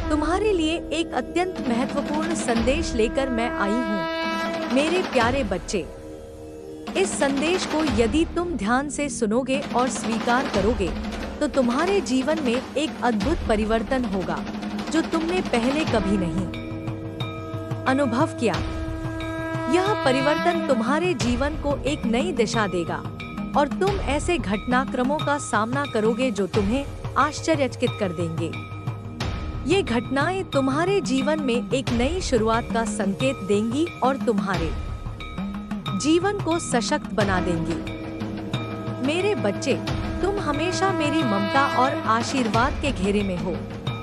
तुम्हारे लिए एक अत्यंत महत्वपूर्ण संदेश लेकर मैं आई हूँ, मेरे प्यारे बच्चे। इस संदेश को यदि तुम ध्यान से सुनोगे और स्वीकार करोगे, तो तुम्हारे जीवन में एक अद्भुत परिवर्तन होगा, जो तुमने पहले कभी नहीं अनुभव किया। यह परिवर्तन तुम्हारे जीवन को एक नई दिशा देगा और तुम ऐसे घटनाक्रमों का सामना करोगे जो तुम्हें आश्चर्यचकित कर देंगे। ये घटनाएं तुम्हारे जीवन में एक नई शुरुआत का संकेत देंगी और तुम्हारे जीवन को सशक्त बना देंगी। मेरे बच्चे, तुम हमेशा मेरी ममता और आशीर्वाद के घेरे में हो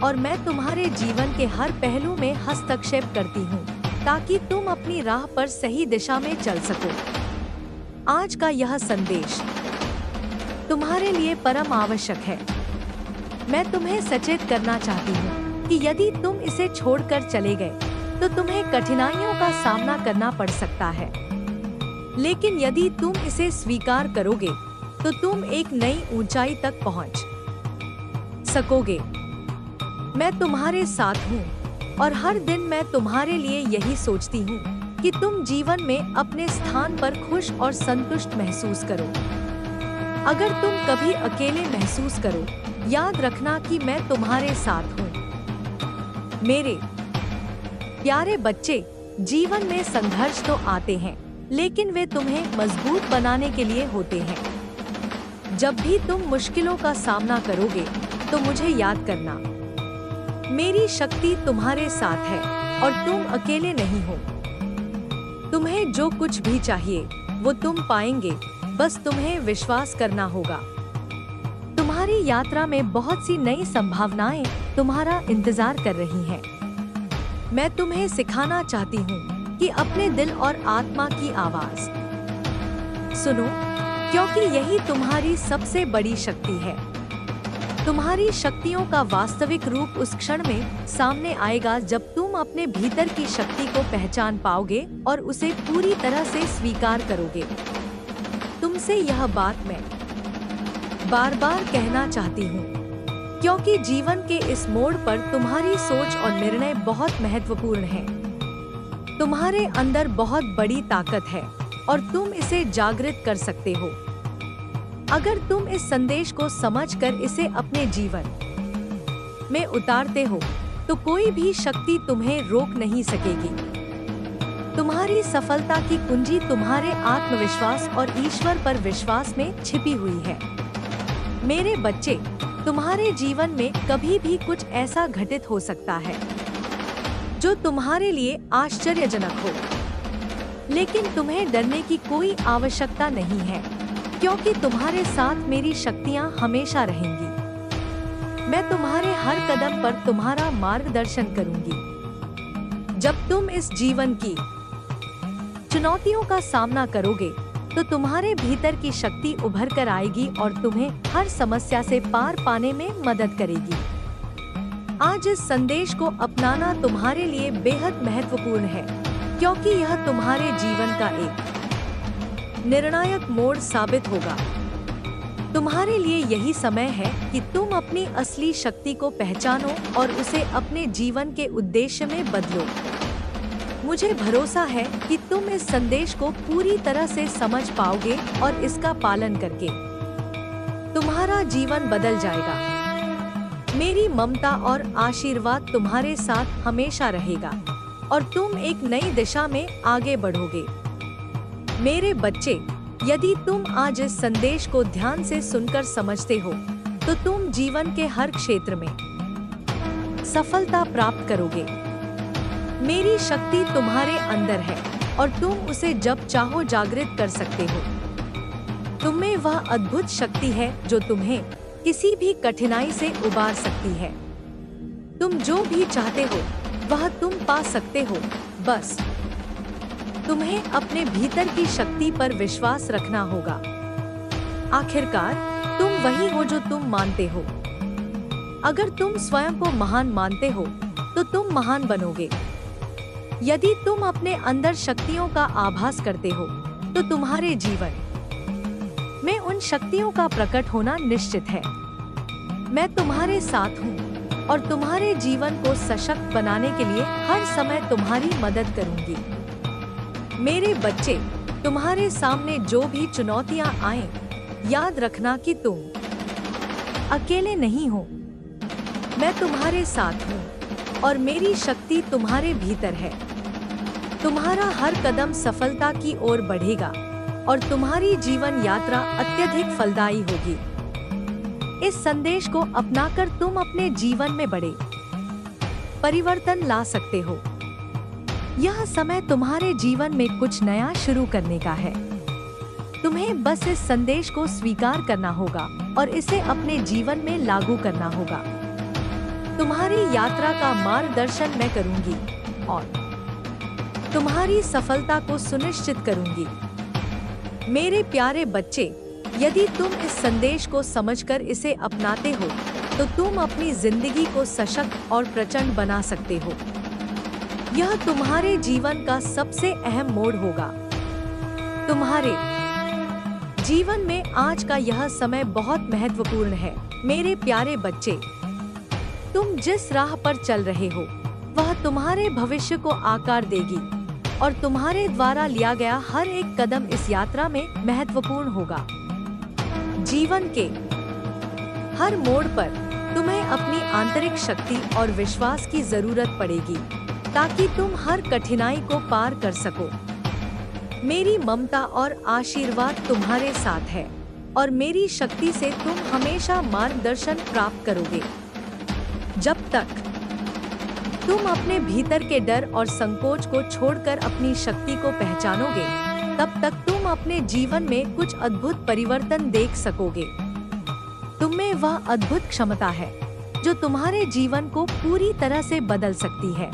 और मैं तुम्हारे जीवन के हर पहलू में हस्तक्षेप करती हूँ, ताकि तुम अपनी राह पर सही दिशा में चल सको। आज का यह संदेश तुम्हारे लिए परम आवश्यक है। मैं तुम्हें सचेत करना चाहती हूँ कि यदि तुम इसे छोड़कर चले गए, तो तुम्हें कठिनाइयों का सामना करना पड़ सकता है। लेकिन यदि तुम इसे स्वीकार करोगे, तो तुम एक नई ऊंचाई तक पहुंच सकोगे। मैं तुम्हारे साथ हूँ और हर दिन मैं तुम्हारे लिए यही सोचती हूँ कि तुम जीवन में अपने स्थान पर खुश और संतुष्ट महसूस करो। अगर तुम कभी अकेले महसूस करो, याद रखना कि मैं तुम्हारे साथ हूँ। मेरे प्यारे बच्चे, जीवन में संघर्ष तो आते हैं, लेकिन वे तुम्हें मजबूत बनाने के लिए होते हैं। जब भी तुम मुश्किलों का सामना करोगे, तो मुझे याद करना, मेरी शक्ति तुम्हारे साथ है और तुम अकेले नहीं हो। तुम्हें जो कुछ भी चाहिए, वो तुम पाएंगे, बस तुम्हें विश्वास करना होगा। तुम्हारी यात्रा में बहुत सी नई संभावनाएं तुम्हारा इंतजार कर रही हैं। मैं तुम्हें सिखाना चाहती हूँ कि अपने दिल और आत्मा की आवाज सुनो, क्योंकि यही तुम्हारी सबसे बड़ी शक्ति है। तुम्हारी शक्तियों का वास्तविक रूप उस क्षण में सामने आएगा जब तुम अपने भीतर की शक्ति को पहचान पाओगे और उसे पूरी तरह से स्वीकार करोगे। तुमसे यह बात मैं बार बार कहना चाहती हूँ, क्योंकि जीवन के इस मोड़ पर तुम्हारी सोच और निर्णय बहुत महत्वपूर्ण हैं। तुम्हारे अंदर बहुत बड़ी ताकत है और तुम इसे जागृत कर सकते हो। अगर तुम इस संदेश को समझकर इसे अपने जीवन में उतारते हो, तो कोई भी शक्ति तुम्हें रोक नहीं सकेगी। तुम्हारी सफलता की कुंजी तुम्हारे आत्मविश्वास और ईश्वर पर विश्वास में छिपी हुई है। मेरे बच्चे, तुम्हारे जीवन में कभी भी कुछ ऐसा घटित हो सकता है जो तुम्हारे लिए आश्चर्यजनक हो, लेकिन तुम्हें डरने की कोई आवश्यकता नहीं है, क्योंकि तुम्हारे साथ मेरी शक्तियां हमेशा रहेंगी। मैं तुम्हारे हर कदम पर तुम्हारा मार्गदर्शन करूंगी। जब तुम इस जीवन की चुनौतियों का सामना करोगे, तो तुम्हारे भीतर की शक्ति उभर कर आएगी और तुम्हें हर समस्या से पार पाने में मदद करेगी। आज इस संदेश को अपनाना तुम्हारे लिए बेहद महत्वपूर्ण है, क्योंकि यह तुम्हारे जीवन का एक निर्णायक मोड़ साबित होगा। तुम्हारे लिए यही समय है कि तुम अपनी असली शक्ति को पहचानो और उसे अपने जीवन के उद्देश्य में बदलो। मुझे भरोसा है कि तुम इस संदेश को पूरी तरह से समझ पाओगे और इसका पालन करके तुम्हारा जीवन बदल जाएगा। मेरी ममता और आशीर्वाद तुम्हारे साथ हमेशा रहेगा और तुम एक नई दिशा में आगे बढ़ोगे। मेरे बच्चे, यदि तुम आज इस संदेश को ध्यान से सुनकर समझते हो, तो तुम जीवन के हर क्षेत्र में सफलता प्राप्त करोगे। मेरी शक्ति तुम्हारे अंदर है और तुम उसे जब चाहो जागृत कर सकते हो। तुम्हें वह अद्भुत शक्ति है जो तुम्हें किसी भी कठिनाई से उबार सकती है। तुम जो भी चाहते हो, वह तुम पा सकते हो। बस तुम्हें अपने भीतर की शक्ति पर विश्वास रखना होगा। आखिरकार तुम वही हो जो तुम मानते हो। अगर तुम स्वयं को महान मानते हो, तो तुम महान बनोगे। यदि तुम अपने अंदर शक्तियों का आभास करते हो, तो तुम्हारे जीवन में उन शक्तियों का प्रकट होना निश्चित है। मैं तुम्हारे साथ हूँ और तुम्हारे जीवन को सशक्त बनाने के लिए हर समय तुम्हारी मदद करूंगी। मेरे बच्चे, तुम्हारे सामने जो भी चुनौतियां आए, याद रखना कि तुम अकेले नहीं हो। मैं तुम्हारे साथ हूँ और मेरी शक्ति तुम्हारे भीतर है। तुम्हारा हर कदम सफलता की ओर बढ़ेगा और तुम्हारी जीवन यात्रा अत्यधिक फलदायी होगी। इस संदेश को अपनाकर तुम अपने जीवन में बड़े परिवर्तन ला सकते हो। यह समय तुम्हारे जीवन में कुछ नया शुरू करने का है। तुम्हें बस इस संदेश को स्वीकार करना होगा और इसे अपने जीवन में लागू करना होगा। तुम्हारी यात्रा का मार्गदर्शन मैं करूंगी और तुम्हारी सफलता को सुनिश्चित करूंगी। मेरे प्यारे बच्चे, यदि तुम इस संदेश को समझकर इसे अपनाते हो तो तुम अपनी जिंदगी को सशक्त और प्रचंड बना सकते हो। यह तुम्हारे जीवन का सबसे अहम मोड़ होगा। तुम्हारे जीवन में आज का यह समय बहुत महत्वपूर्ण है। मेरे प्यारे बच्चे, तुम जिस राह पर चल रहे हो वह तुम्हारे भविष्य को आकार देगी और तुम्हारे द्वारा लिया गया हर एक कदम इस यात्रा में महत्वपूर्ण होगा। जीवन के हर मोड़ पर तुम्हें अपनी आंतरिक शक्ति और विश्वास की जरूरत पड़ेगी ताकि तुम हर कठिनाई को पार कर सको। मेरी ममता और आशीर्वाद तुम्हारे साथ है और मेरी शक्ति से तुम हमेशा मार्गदर्शन प्राप्त करोगे। जब तक तुम अपने भीतर के डर और संकोच को छोड़कर अपनी शक्ति को पहचानोगे, तब तक तुम अपने जीवन में कुछ अद्भुत परिवर्तन देख सकोगे। तुम में वह अद्भुत क्षमता है जो तुम्हारे जीवन को पूरी तरह से बदल सकती है।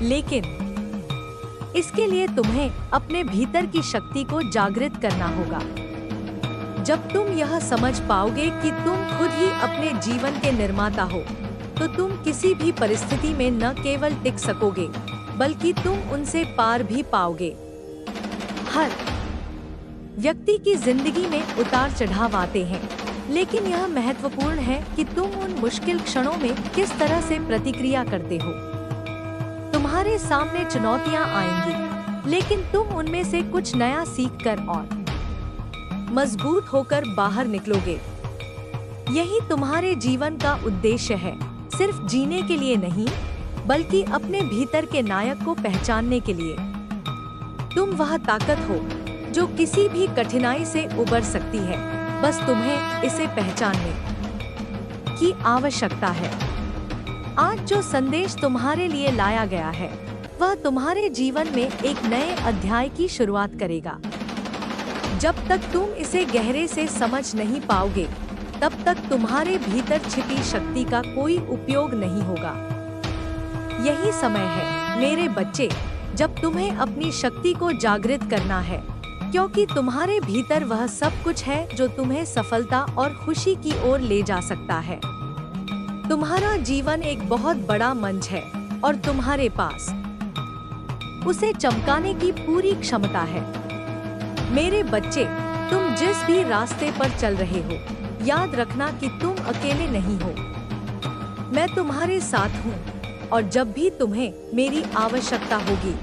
लेकिन इसके लिए तुम्हें अपने भीतर की शक्ति को जागृत करना होगा। जब तुम यह समझ पाओगे कि तुम खुद ही अपने जीवन के निर्माता हो, तो तुम किसी भी परिस्थिति में न केवल टिक सकोगे, बल्कि तुम उनसे पार भी पाओगे। हर व्यक्ति की जिंदगी में उतार चढ़ाव आते हैं, लेकिन यह महत्वपूर्ण है कि तुम उन मुश्किल क्षणों में किस तरह से प्रतिक्रिया करते हो। तुम्हारे सामने चुनौतियां आएंगी, लेकिन तुम उनमें से कुछ नया सीखकर और मजबूत होकर बाहर निकलोगे। यही तुम्हारे जीवन का उद्देश्य है, सिर्फ जीने के लिए नहीं, बल्कि अपने भीतर के नायक को पहचानने के लिए। तुम वह ताकत हो जो किसी भी कठिनाई से उबर सकती है, बस तुम्हें इसे पहचानने की आवश्यकता है। आज जो संदेश तुम्हारे लिए लाया गया है, वह तुम्हारे जीवन में एक नए अध्याय की शुरुआत करेगा। जब तक तुम इसे गहरे से समझ नहीं पाओगे, तब तक तुम्हारे भीतर छिपी शक्ति का कोई उपयोग नहीं होगा। यही समय है मेरे बच्चे, जब तुम्हें अपनी शक्ति को जागृत करना है, क्योंकि तुम्हारे भीतर वह सब कुछ है जो तुम्हें सफलता और खुशी की ओर ले जा सकता है। तुम्हारा जीवन एक बहुत बड़ा मंच है और तुम्हारे पास उसे चमकाने की पूरी क्षमता है। मेरे बच्चे, तुम जिस भी रास्ते पर चल रहे हो, याद रखना कि तुम अकेले नहीं हो। मैं तुम्हारे साथ हूँ और जब भी तुम्हें मेरी आवश्यकता होगी,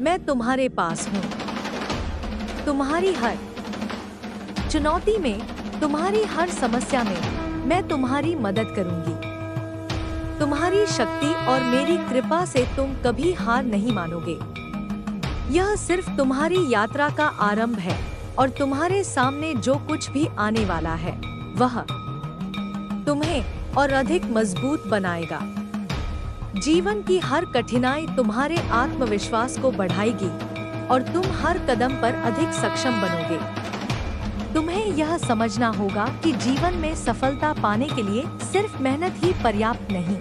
मैं तुम्हारे पास हूँ। तुम्हारी हर चुनौती में, तुम्हारी हर समस्या में मैं तुम्हारी मदद करूंगी। तुम्हारी शक्ति और मेरी कृपा से तुम कभी हार नहीं मानोगे। यह सिर्फ तुम्हारी यात्रा का आरंभ है और तुम्हारे सामने जो कुछ भी आने वाला है, वह तुम्हें और अधिक मजबूत बनाएगा। जीवन की हर कठिनाई तुम्हारे आत्मविश्वास को बढ़ाएगी और तुम हर कदम पर अधिक सक्षम बनोगे। तुम्हें यह समझना होगा कि जीवन में सफलता पाने के लिए सिर्फ मेहनत ही पर्याप्त नहीं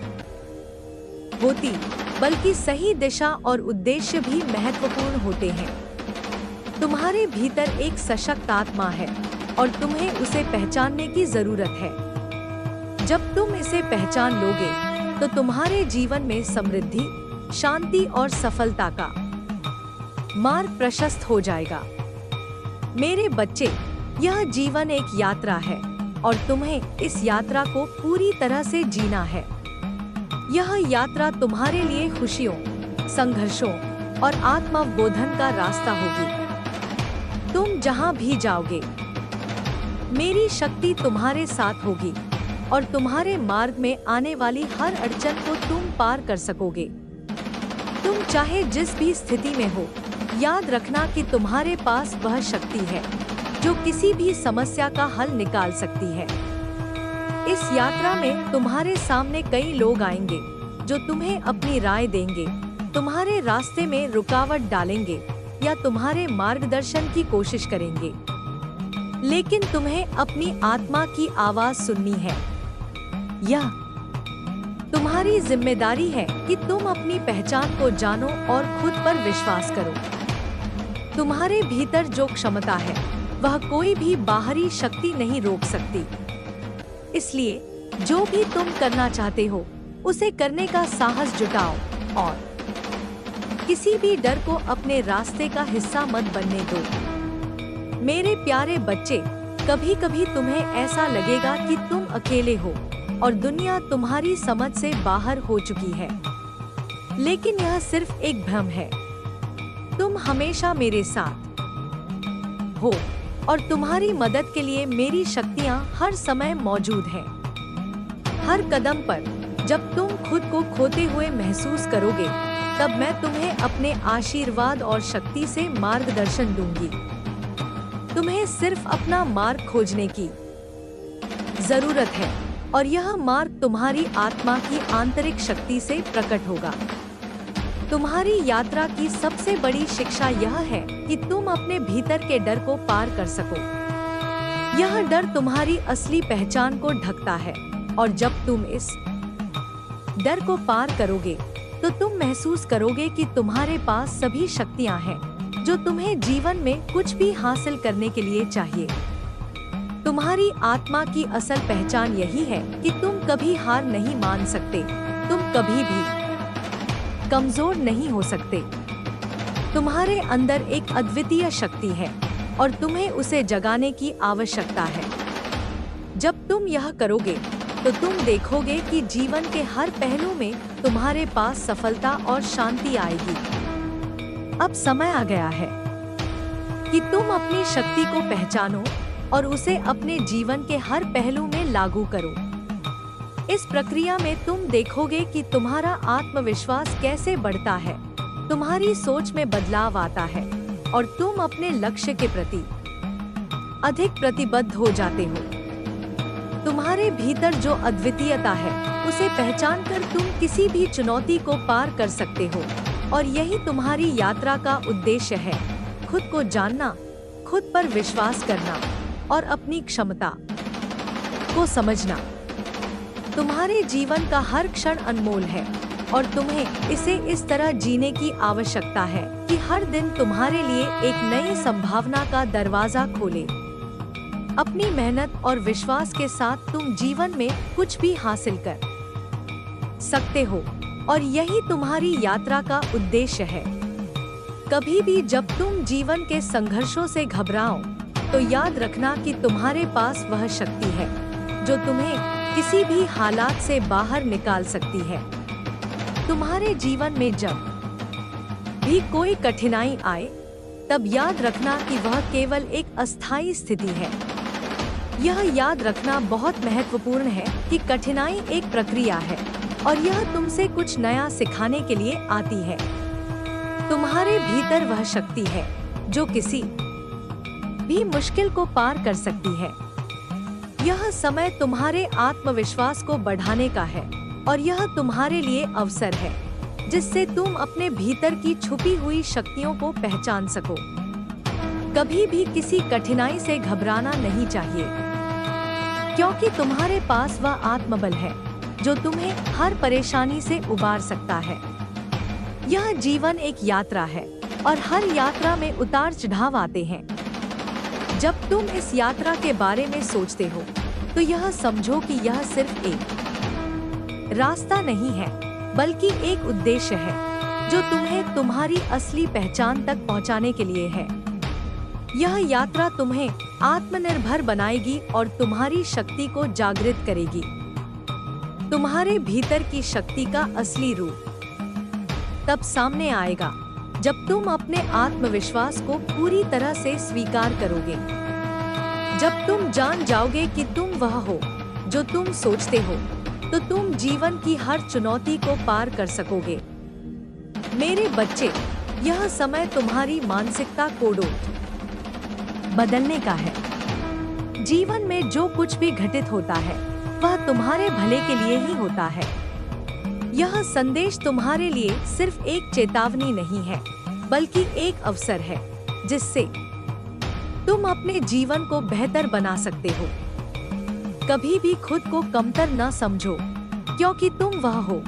होती, बल्कि सही दिशा और उद्देश्य भी महत्वपूर्ण होते हैं। तुम्हारे भीतर एक सशक्त आत्मा है और तुम्हें उसे पहचानने की जरूरत है। जब तुम इसे पहचान लोगे, तो तुम्हारे जीवन में समृद्धि, शांति और सफलता का मार्ग प्रशस्त हो जाएगा। मेरे बच्चे, यह जीवन एक यात्रा है और तुम्हें इस यात्रा को पूरी तरह से जीना है। यह यात्रा तुम्हारे लिए खुशियों, संघर्षों और आत्मबोधन का रास्ता होगी। तुम जहां भी जाओगे, मेरी शक्ति तुम्हारे साथ होगी और तुम्हारे मार्ग में आने वाली हर अड़चन को तुम पार कर सकोगे। तुम चाहे जिस भी स्थिति में हो, याद रखना कि तुम्हारे पास वह शक्ति है जो किसी भी समस्या का हल निकाल सकती है। इस यात्रा में तुम्हारे सामने कई लोग आएंगे जो तुम्हें अपनी राय देंगे, तुम्हारे रास्ते में रुकावट डालेंगे या तुम्हारे मार्गदर्शन की कोशिश करेंगे। लेकिन तुम्हें अपनी आत्मा की आवाज सुननी है। यह तुम्हारी जिम्मेदारी है कि तुम अपनी पहचान को जानो और खुद पर विश्वास करो। तुम्हारे भीतर जो क्षमता है वह कोई भी बाहरी शक्ति नहीं रोक सकती। इसलिए जो भी तुम करना चाहते हो उसे करने का साहस जुटाओ और किसी भी डर को अपने रास्ते का हिस्सा मत बनने दो। मेरे प्यारे बच्चे, कभी कभी तुम्हें ऐसा लगेगा कि तुम अकेले हो और दुनिया तुम्हारी समझ से बाहर हो चुकी है, लेकिन यह सिर्फ एक भ्रम है। तुम हमेशा मेरे साथ हो और तुम्हारी मदद के लिए मेरी शक्तियां हर समय मौजूद हैं। हर कदम पर जब तुम खुद को खोते हुए महसूस करोगे, तब मैं तुम्हें अपने आशीर्वाद और शक्ति से मार्गदर्शन दूंगी। तुम्हें सिर्फ अपना मार्ग खोजने की जरूरत है और यह मार्ग तुम्हारी आत्मा की आंतरिक शक्ति से प्रकट होगा। तुम्हारी यात्रा की सबसे बड़ी शिक्षा यह है कि तुम अपने भीतर के डर को पार कर सको। यह डर तुम्हारी असली पहचान को ढकता है और जब तुम इस डर को पार करोगे तो तुम महसूस करोगे कि तुम्हारे पास सभी शक्तियां हैं जो तुम्हें जीवन में कुछ भी हासिल करने के लिए चाहिए। तुम्हारी आत्मा की असल पहचान यही है कि तुम कभी हार नहीं मान सकते, तुम कभी भी कमजोर नहीं हो सकते। तुम्हारे अंदर एक अद्वितीय शक्ति है और तुम्हें उसे जगाने की आवश्यकता है। जब तुम यह करोगे तो तुम देखोगे कि जीवन के हर पहलू में तुम्हारे पास सफलता और शांति आएगी। अब समय आ गया है कि तुम अपनी शक्ति को पहचानो और उसे अपने जीवन के हर पहलू में लागू करो। इस प्रक्रिया में तुम देखोगे कि तुम्हारा आत्मविश्वास कैसे बढ़ता है, तुम्हारी सोच में बदलाव आता है और तुम अपने लक्ष्य के प्रति अधिक प्रतिबद्ध हो जाते हो। तुम्हारे भीतर जो अद्वितीयता है उसे पहचान कर तुम किसी भी चुनौती को पार कर सकते हो और यही तुम्हारी यात्रा का उद्देश्य है। खुद को जानना, खुद पर विश्वास करना और अपनी क्षमता को समझना। तुम्हारे जीवन का हर क्षण अनमोल है और तुम्हें इसे इस तरह जीने की आवश्यकता है कि हर दिन तुम्हारे लिए एक नई संभावना का दरवाजा खोले। अपनी मेहनत और विश्वास के साथ तुम जीवन में कुछ भी हासिल कर सकते हो और यही तुम्हारी यात्रा का उद्देश्य है। कभी भी जब तुम जीवन के संघर्षों से घबराओ तो याद रखना कि तुम्हारे पास वह शक्ति है जो तुम्हें किसी भी हालात से बाहर निकाल सकती है। तुम्हारे जीवन में जब भी कोई कठिनाई आए तब याद रखना कि वह केवल एक अस्थायी स्थिति है। यह याद रखना बहुत महत्वपूर्ण है कि कठिनाई एक प्रक्रिया है और यह तुमसे कुछ नया सिखाने के लिए आती है। तुम्हारे भीतर वह शक्ति है जो किसी भी मुश्किल को पार कर सकती है। यह समय तुम्हारे आत्मविश्वास को बढ़ाने का है और यह तुम्हारे लिए अवसर है जिससे तुम अपने भीतर की छुपी हुई शक्तियों को पहचान सको। कभी भी किसी कठिनाई से घबराना नहीं चाहिए, क्योंकि तुम्हारे पास वह आत्मबल है जो तुम्हें हर परेशानी से उबार सकता है। यह जीवन एक यात्रा है और हर यात्रा में उतार चढ़ाव आते हैं। जब तुम इस यात्रा के बारे में सोचते हो तो यह समझो कि यह सिर्फ एक रास्ता नहीं है बल्कि एक उद्देश्य है जो तुम्हें तुम्हारी असली पहचान तक पहुंचाने के लिए है। यह यात्रा तुम्हें आत्मनिर्भर बनाएगी और तुम्हारी शक्ति को जागृत करेगी। तुम्हारे भीतर की शक्ति का असली रूप तब सामने आएगा जब तुम अपने आत्मविश्वास को पूरी तरह से स्वीकार करोगे। जब तुम जान जाओगे कि तुम वह हो जो तुम सोचते हो, तो तुम जीवन की हर चुनौती को पार कर सकोगे। मेरे बच्चे, यह समय तुम्हारी मानसिकता कोडों बदलने का है। जीवन में जो कुछ भी घटित होता है वह तुम्हारे भले के लिए ही होता है। यह संदेश तुम्हारे लिए सिर्फ एक चेतावनी नहीं है, बल्कि एक अवसर है जिससे तुम अपने जीवन को बेहतर बना सकते हो। कभी भी खुद को कमतर न समझो, क्योंकि तुम वह हो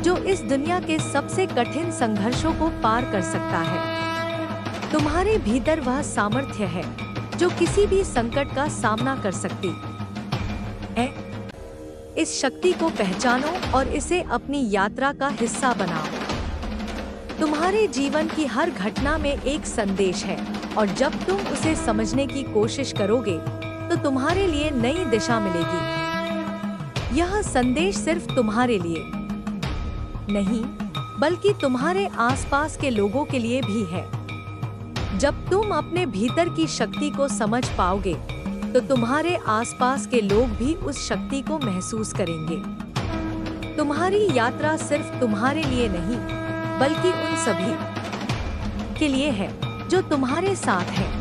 जो इस दुनिया के सबसे कठिन संघर्षों को पार कर सकता है। तुम्हारे भीतर वह सामर्थ्य है जो किसी भी संकट का सामना कर सकती है। इस शक्ति को पहचानो और इसे अपनी यात्रा का हिस्सा बनाओ। तुम्हारे जीवन की हर घटना में एक संदेश है, और जब तुम उसे समझने की कोशिश करोगे तो तुम्हारे लिए नई दिशा मिलेगी। यह संदेश सिर्फ तुम्हारे लिए नहीं, बल्कि तुम्हारे आसपास के लोगों के लिए भी है। जब तुम अपने भीतर की शक्ति को समझ पाओगे, तो तुम्हारे आसपास के लोग भी उस शक्ति को महसूस करेंगे। तुम्हारी यात्रा सिर्फ तुम्हारे लिए नहीं, बल्कि उन सभी के लिए है जो तुम्हारे साथ हैं।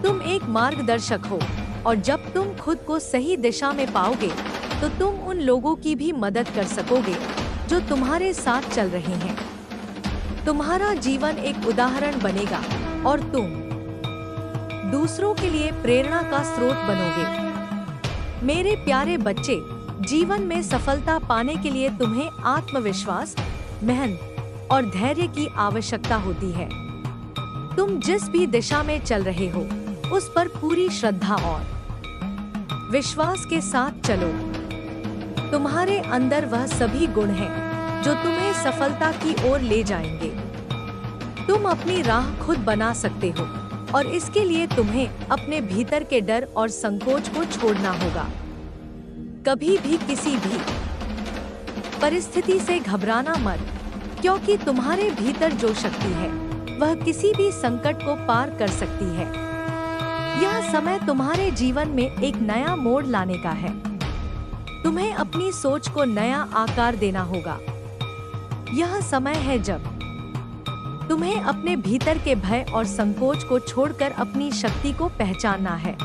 तुम एक मार्गदर्शक हो, और जब तुम खुद को सही दिशा में पाओगे, तो तुम उन लोगों की भी मदद कर सकोगे जो तुम्हारे साथ चल रहे हैं। तुम्हारा जीवन एक उदाहरण बनेगा, और तुम दूसरों के लिए प्रेरणा का स्रोत बनोगे। मेरे प्यारे बच्चे, जीवन में सफलता पाने के लिए तुम्हें आत्मविश्वास, मेहनत और धैर्य की आवश्यकता होती है। तुम जिस भी दिशा में चल रहे हो, उस पर पूरी श्रद्धा और विश्वास के साथ चलो। तुम्हारे अंदर वह सभी गुण हैं जो तुम्हें सफलता की ओर ले जाएंगे। तुम अपनी राह खुद बना सकते हो, और इसके लिए तुम्हें अपने भीतर के डर और संकोच को छोड़ना होगा। कभी भी किसी भी परिस्थिति से घबराना मत, क्योंकि तुम्हारे भीतर जो शक्ति है वह किसी भी संकट को पार कर सकती है। यह समय तुम्हारे जीवन में एक नया मोड़ लाने का है। तुम्हें अपनी सोच को नया आकार देना होगा। यह समय है जब तुम्हें अपने भीतर के भय और संकोच को छोड़कर अपनी शक्ति को पहचानना है।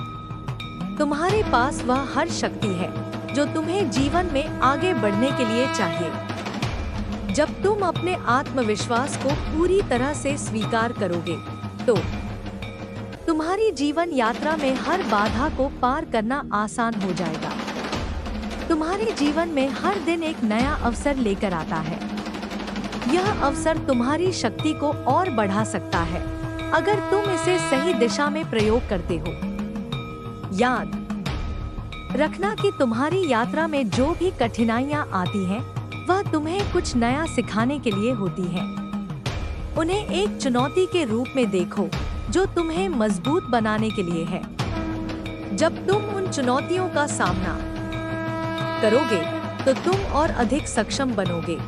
तुम्हारे पास वह हर शक्ति है जो तुम्हें जीवन में आगे बढ़ने के लिए चाहिए। जब तुम अपने आत्मविश्वास को पूरी तरह से स्वीकार करोगे, तो तुम्हारी जीवन यात्रा में हर बाधा को पार करना आसान हो जाएगा। तुम्हारे जीवन में हर दिन एक नया अवसर लेकर आता है। यह अवसर तुम्हारी शक्ति को और बढ़ा सकता है, अगर तुम इसे सही दिशा में प्रयोग करते हो। याद रखना कि तुम्हारी यात्रा में जो भी कठिनाइयां आती हैं, वह तुम्हें कुछ नया सिखाने के लिए होती हैं। उन्हें एक चुनौती के रूप में देखो जो तुम्हें मजबूत बनाने के लिए है। जब तुम उन चुनौतियों का सामना करोगे, तो तुम और अधिक सक्षम बनोगे।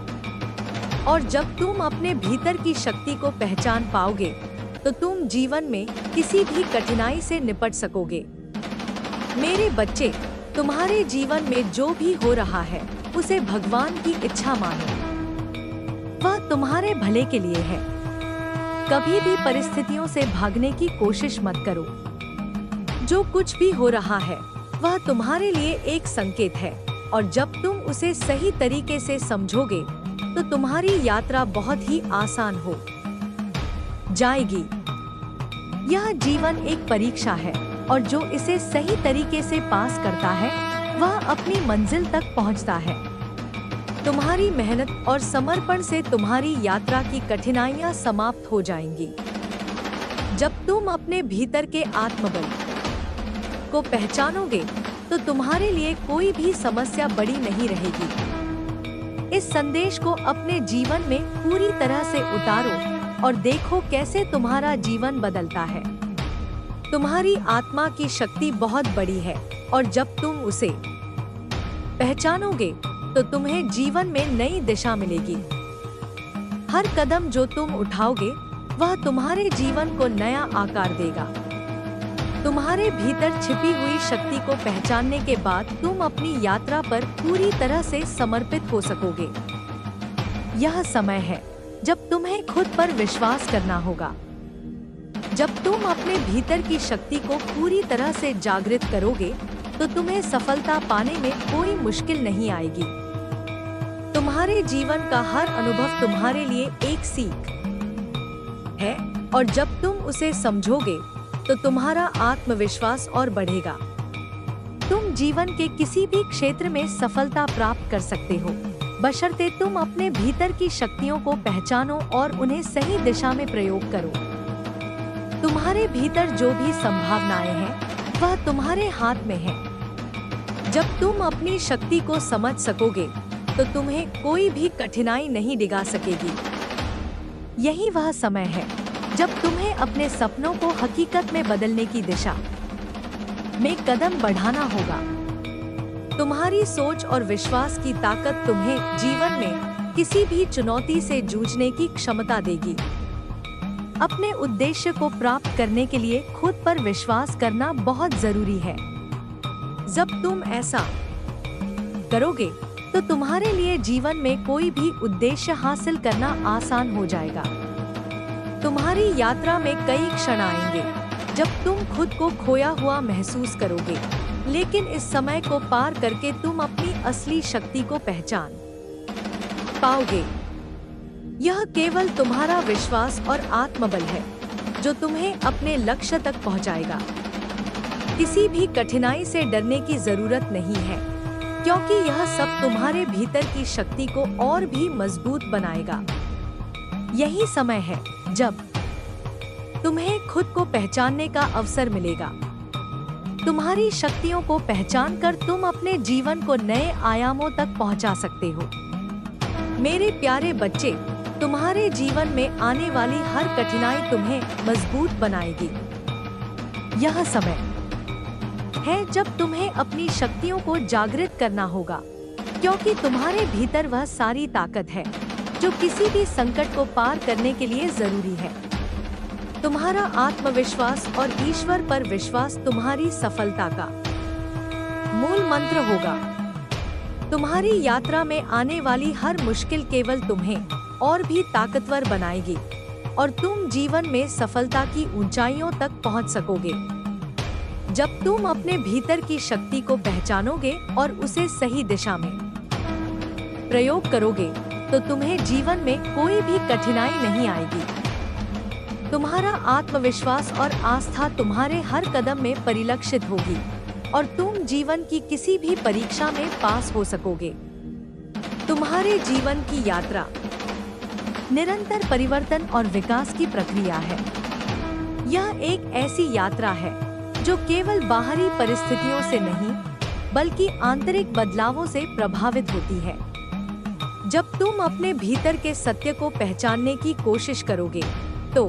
और जब तुम अपने भीतर की शक्ति को पहचान पाओगे, तो तुम जीवन में किसी भी कठिनाई से निपट सकोगे। मेरे बच्चे, तुम्हारे जीवन में जो भी हो रहा है, उसे भगवान की इच्छा मानो। वह तुम्हारे भले के लिए है। कभी भी परिस्थितियों से भागने की कोशिश मत करो। जो कुछ भी हो रहा है, वह तुम्हारे लिए एक संकेत है, और जब तुम उसे सही तरीके से समझोगे, तो तुम्हारी यात्रा बहुत ही आसान हो जाएगी। यह जीवन एक परीक्षा है, और जो इसे सही तरीके से पास करता है, वह अपनी मंजिल तक पहुंचता है। तुम्हारी मेहनत और समर्पण से तुम्हारी यात्रा की कठिनाइयां समाप्त हो जाएंगी। जब तुम अपने भीतर के आत्मबल को पहचानोगे, तो तुम्हारे लिए कोई भी समस्या बड़ी नहीं रहेगी। इस संदेश को अपने जीवन में पूरी तरह से उतारो, और देखो कैसे तुम्हारा जीवन बदलता है। तुम्हारी आत्मा की शक्ति बहुत बड़ी है, और जब तुम उसे पहचानोगे, तो तुम्हें जीवन में नई दिशा मिलेगी। हर कदम जो तुम उठाओगे वह तुम्हारे जीवन को नया आकार देगा। तुम्हारे भीतर छिपी हुई शक्ति को पहचानने के बाद तुम अपनी यात्रा पर पूरी तरह से समर्पित हो सकोगे। यह समय है जब तुम्हें खुद पर विश्वास करना होगा। जब तुम अपने भीतर की शक्ति को पूरी तरह से जागृत करोगे तो तुम्हें सफलता पाने में कोई मुश्किल नहीं आएगी। तुम्हारे जीवन का हर अनुभव तुम्हारे लिए एक सीख है और जब तुम उसे समझोगे तो तुम्हारा आत्मविश्वास और बढ़ेगा। तुम जीवन के किसी भी क्षेत्र में सफलता प्राप्त कर सकते हो, बशर्ते तुम अपने भीतर की शक्तियों को पहचानो और उन्हें सही दिशा में प्रयोग करो। तुम्हारे भीतर जो भी संभावनाएं हैं वह तुम्हारे हाथ में है। जब तुम अपनी शक्ति को समझ सकोगे तो तुम्हें कोई भी कठिनाई नहीं डिगा सकेगी। यही वह समय है जब तुम्हें अपने सपनों को हकीकत में बदलने की दिशा में कदम बढ़ाना होगा। तुम्हारी सोच और विश्वास की ताकत तुम्हें जीवन में किसी भी चुनौती से जूझने की क्षमता देगी। अपने उद्देश्य को प्राप्त करने के लिए खुद पर विश्वास करना बहुत जरूरी है। जब तुम ऐसा करोगे तो तुम्हारे लिए जीवन में कोई भी उद्देश्य हासिल करना आसान हो जाएगा। तुम्हारी यात्रा में कई क्षण आएंगे जब तुम खुद को खोया हुआ महसूस करोगे, लेकिन इस समय को पार करके तुम अपनी असली शक्ति को पहचान पाओगे। यह केवल तुम्हारा विश्वास और आत्मबल है जो तुम्हें अपने लक्ष्य तक पहुंचाएगा। किसी भी कठिनाई से डरने की जरूरत नहीं है, क्योंकि यह सब तुम्हारे भीतर की शक्ति को और भी मजबूत बनाएगा। यही समय है जब तुम्हें खुद को पहचानने का अवसर मिलेगा। तुम्हारी शक्तियों को पहचानकर तुम अपने जीवन को नए आयामों तक पहुंचा सकते हो। मेरे प्यारे बच्चे, तुम्हारे जीवन में आने वाली हर कठिनाई तुम्हें मजबूत बनाएगी। यह समय है जब तुम्हें अपनी शक्तियों को जागृत करना होगा, क्योंकि तुम्हारे भीतर वह सारी ताकत है जो किसी भी संकट को पार करने के लिए जरूरी है। तुम्हारा आत्मविश्वास और ईश्वर पर विश्वास तुम्हारी सफलता का मूल मंत्र होगा। तुम्हारी यात्रा में आने वाली हर मुश्किल केवल तुम्हें और भी ताकतवर बनाएगी और तुम जीवन में सफलता की ऊंचाइयों तक पहुंच सकोगे। जब तुम अपने भीतर की शक्ति को पहचानोगे और उसे सही दिशा में प्रयोग करोगे तो तुम्हें जीवन में कोई भी कठिनाई नहीं आएगी। तुम्हारा आत्मविश्वास और आस्था तुम्हारे हर कदम में परिलक्षित होगी और तुम जीवन की किसी भी परीक्षा में पास हो सकोगे। तुम्हारे जीवन की यात्रा निरंतर परिवर्तन और विकास की प्रक्रिया है। यह एक ऐसी यात्रा है जो केवल बाहरी परिस्थितियों से नहीं, बल्कि आंतरिक बदलावों से प्रभावित होती है। जब तुम अपने भीतर के सत्य को पहचानने की कोशिश करोगे तो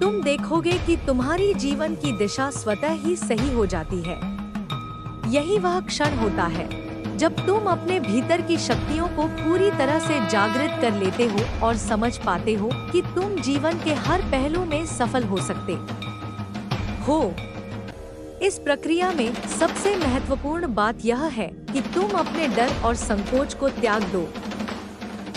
तुम देखोगे कि तुम्हारी जीवन की दिशा स्वतः ही सही हो जाती है। यही वह क्षण होता है जब तुम अपने भीतर की शक्तियों को पूरी तरह से जागृत कर लेते हो और समझ पाते हो कि तुम जीवन के हर पहलू में सफल हो सकते हो। इस प्रक्रिया में सबसे महत्वपूर्ण बात यह है कि तुम अपने डर और संकोच को त्याग दो,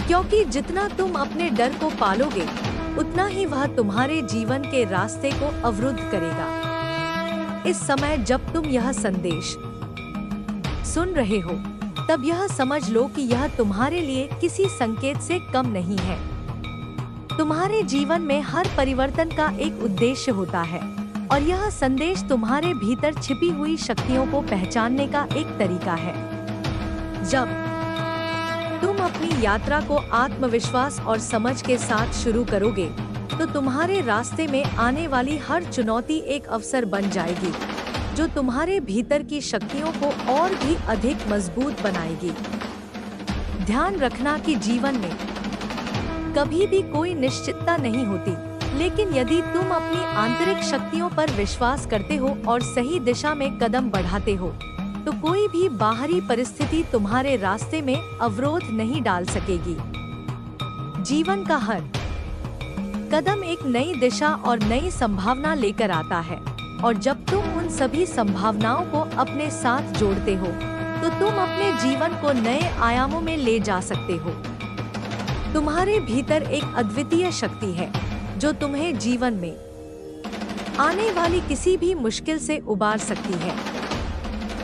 क्योंकि जितना तुम अपने डर को पालोगे उतना ही वह तुम्हारे जीवन के रास्ते को अवरुद्ध करेगा। इस समय जब तुम यह संदेश सुन रहे हो तब यह समझ लो कि यह तुम्हारे लिए किसी संकेत से कम नहीं है। तुम्हारे जीवन में हर परिवर्तन का एक उद्देश्य होता है और यह संदेश तुम्हारे भीतर छिपी हुई शक्तियों को पहचानने का एक तरीका है। जब तुम अपनी यात्रा को आत्मविश्वास और समझ के साथ शुरू करोगे तो तुम्हारे रास्ते में आने वाली हर चुनौती एक अवसर बन जाएगी जो तुम्हारे भीतर की शक्तियों को और भी अधिक मजबूत बनाएगी। ध्यान रखना कि जीवन में कभी भी कोई निश्चितता नहीं होती, लेकिन यदि तुम अपनी आंतरिक शक्तियों पर विश्वास करते हो और सही दिशा में कदम बढ़ाते हो तो कोई भी बाहरी परिस्थिति तुम्हारे रास्ते में अवरोध नहीं डाल सकेगी। जीवन का हर कदम एक नई दिशा और नई संभावना लेकर आता है, और जब तुम उन सभी संभावनाओं को अपने साथ जोड़ते हो तो तुम अपने जीवन को नए आयामों में ले जा सकते हो। तुम्हारे भीतर एक अद्वितीय शक्ति है जो तुम्हें जीवन में आने वाली किसी भी मुश्किल से उबार सकती है।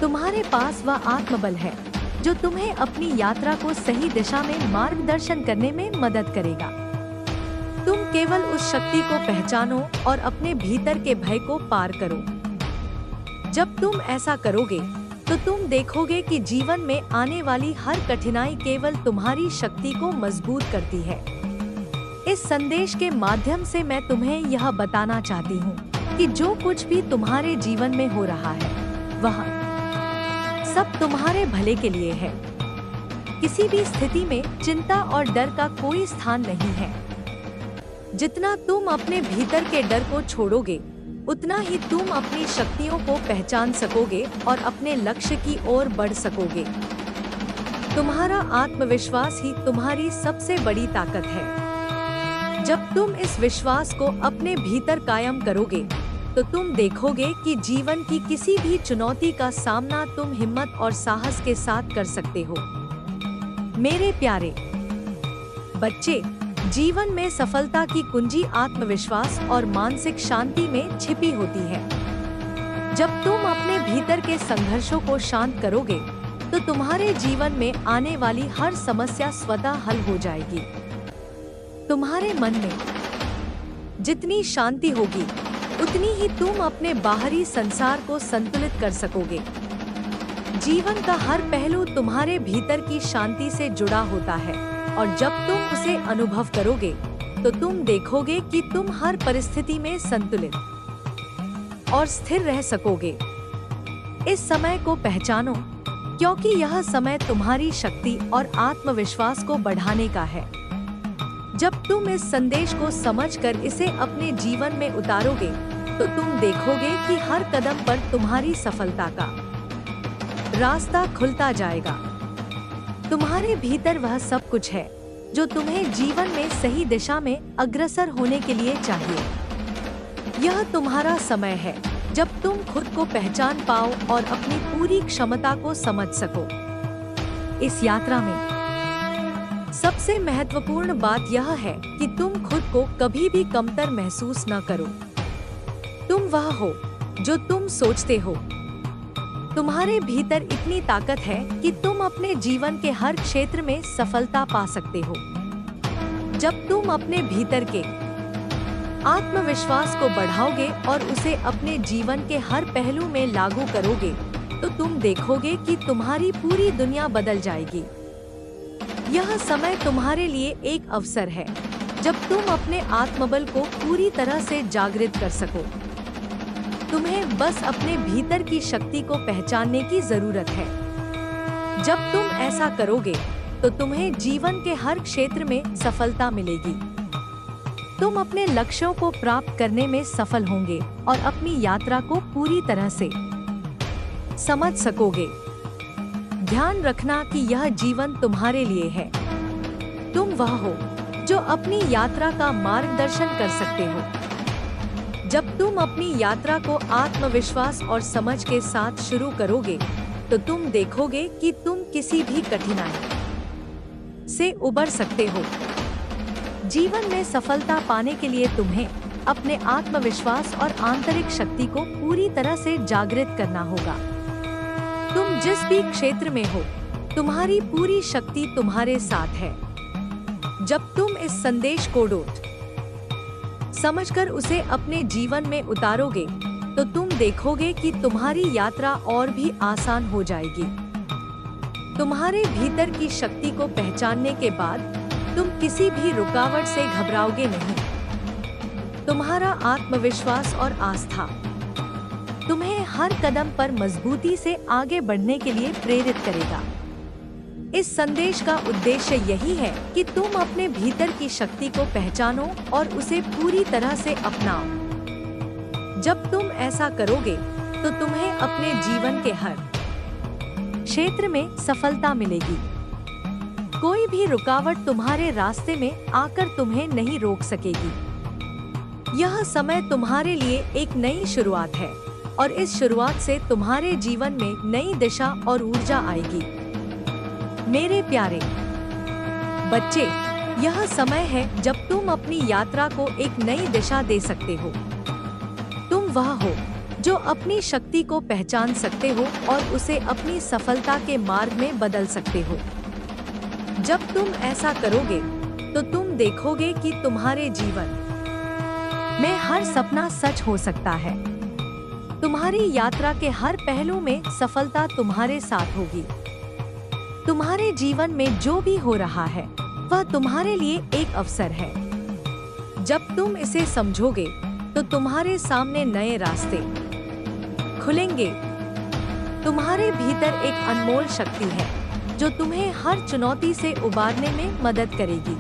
तुम्हारे पास वह आत्मबल है जो तुम्हें अपनी यात्रा को सही दिशा में मार्गदर्शन करने में मदद करेगा। तुम केवल उस शक्ति को पहचानो और अपने भीतर के भय को पार करो। जब तुम ऐसा करोगे तो तुम देखोगे कि जीवन में आने वाली हर कठिनाई केवल तुम्हारी शक्ति को मजबूत करती है। इस संदेश के माध्यम से मैं तुम्हें यह बताना चाहती हूँ कि जो कुछ भी तुम्हारे जीवन में हो रहा है वह सब तुम्हारे भले के लिए है। किसी भी स्थिति में चिंता और डर का कोई स्थान नहीं है। जितना तुम अपने भीतर के डर को छोड़ोगे उतना ही तुम अपनी शक्तियों को पहचान सकोगे और अपने लक्ष्य की ओर बढ़ सकोगे। तुम्हारा आत्मविश्वास ही तुम्हारी सबसे बड़ी ताकत है। जब तुम इस विश्वास को अपने भीतर कायम करोगे तो तुम देखोगे कि जीवन की किसी भी चुनौती का सामना तुम हिम्मत और साहस के साथ कर सकते हो। मेरे प्यारे बच्चे, जीवन में सफलता की कुंजी आत्मविश्वास और मानसिक शांति में छिपी होती है। जब तुम अपने भीतर के संघर्षों को शांत करोगे तो तुम्हारे जीवन में आने वाली हर समस्या स्वतः हल हो जाएगी। तुम्हारे मन में जितनी शांति होगी उतनी ही तुम अपने बाहरी संसार को संतुलित कर सकोगे। जीवन का हर पहलू तुम्हारे भीतर की शांति से जुड़ा होता है, और जब तुम उसे अनुभव करोगे तो तुम देखोगे कि तुम हर परिस्थिति में संतुलित और स्थिर रह सकोगे। इस समय को पहचानो, क्योंकि यह समय तुम्हारी शक्ति और आत्मविश्वास को बढ़ाने का है। जब तुम इस संदेश को समझकर इसे अपने जीवन में उतारोगे तो तुम देखोगे कि हर कदम पर तुम्हारी सफलता का रास्ता खुलता जाएगा। तुम्हारे भीतर वह सब कुछ है जो तुम्हें जीवन में सही दिशा में अग्रसर होने के लिए चाहिए। यह तुम्हारा समय है जब तुम खुद को पहचान पाओ और अपनी पूरी क्षमता को समझ सको। इस यात्रा में सबसे महत्वपूर्ण बात यह है कि तुम खुद को कभी भी कमतर महसूस न करो। तुम वह हो जो तुम सोचते हो। तुम्हारे भीतर इतनी ताकत है कि तुम अपने जीवन के हर क्षेत्र में सफलता पा सकते हो। जब तुम अपने भीतर के आत्मविश्वास को बढ़ाओगे और उसे अपने जीवन के हर पहलू में लागू करोगे तो तुम देखोगे कि तुम्हारी पूरी दुनिया बदल जाएगी। यह समय तुम्हारे लिए एक अवसर है जब तुम अपने आत्मबल को पूरी तरह से जागृत कर सको। तुम्हें बस अपने भीतर की शक्ति को पहचानने की जरूरत है। जब तुम ऐसा करोगे तो तुम्हें जीवन के हर क्षेत्र में सफलता मिलेगी। तुम अपने लक्ष्यों को प्राप्त करने में सफल होंगे और अपनी यात्रा को पूरी तरह से समझ सकोगे। ध्यान रखना कि यह जीवन तुम्हारे लिए है। तुम वह हो जो अपनी यात्रा का मार्गदर्शन कर सकते हो। जब तुम अपनी यात्रा को आत्मविश्वास और समझ के साथ शुरू करोगे तो तुम देखोगे कि तुम किसी भी कठिनाई से उबर सकते हो। जीवन में सफलता पाने के लिए तुम्हें अपने आत्मविश्वास और आंतरिक शक्ति को पूरी तरह से जागृत करना होगा। तुम जिस भी क्षेत्र में हो, तुम्हारी पूरी शक्ति तुम्हारे साथ है। जब तुम इस संदेश को समझकर उसे अपने जीवन में उतारोगे तो तुम देखोगे कि तुम्हारी यात्रा और भी आसान हो जाएगी। तुम्हारे भीतर की शक्ति को पहचानने के बाद तुम किसी भी रुकावट से घबराओगे नहीं। तुम्हारा आत्मविश्वास और आस्था तुम्हें हर कदम पर मजबूती से आगे बढ़ने के लिए प्रेरित करेगा। इस संदेश का उद्देश्य यही है कि तुम अपने भीतर की शक्ति को पहचानो और उसे पूरी तरह से अपनाओ। जब तुम ऐसा करोगे तो तुम्हें अपने जीवन के हर क्षेत्र में सफलता मिलेगी। कोई भी रुकावट तुम्हारे रास्ते में आकर तुम्हें नहीं रोक सकेगी। यह समय तुम्हारे लिए एक नई शुरुआत है और इस शुरुआत से तुम्हारे जीवन में नई दिशा और ऊर्जा आएगी। मेरे प्यारे बच्चे, यह समय है जब तुम अपनी यात्रा को एक नई दिशा दे सकते हो। तुम वह हो जो अपनी शक्ति को पहचान सकते हो और उसे अपनी सफलता के मार्ग में बदल सकते हो। जब तुम ऐसा करोगे तो तुम देखोगे कि तुम्हारे जीवन में हर सपना सच हो सकता है। तुम्हारी यात्रा के हर पहलू में सफलता तुम्हारे साथ होगी। तुम्हारे जीवन में जो भी हो रहा है वह तुम्हारे लिए एक अवसर है। जब तुम इसे समझोगे तो तुम्हारे सामने नए रास्ते खुलेंगे। तुम्हारे भीतर एक अनमोल शक्ति है जो तुम्हें हर चुनौती से उबारने में मदद करेगी।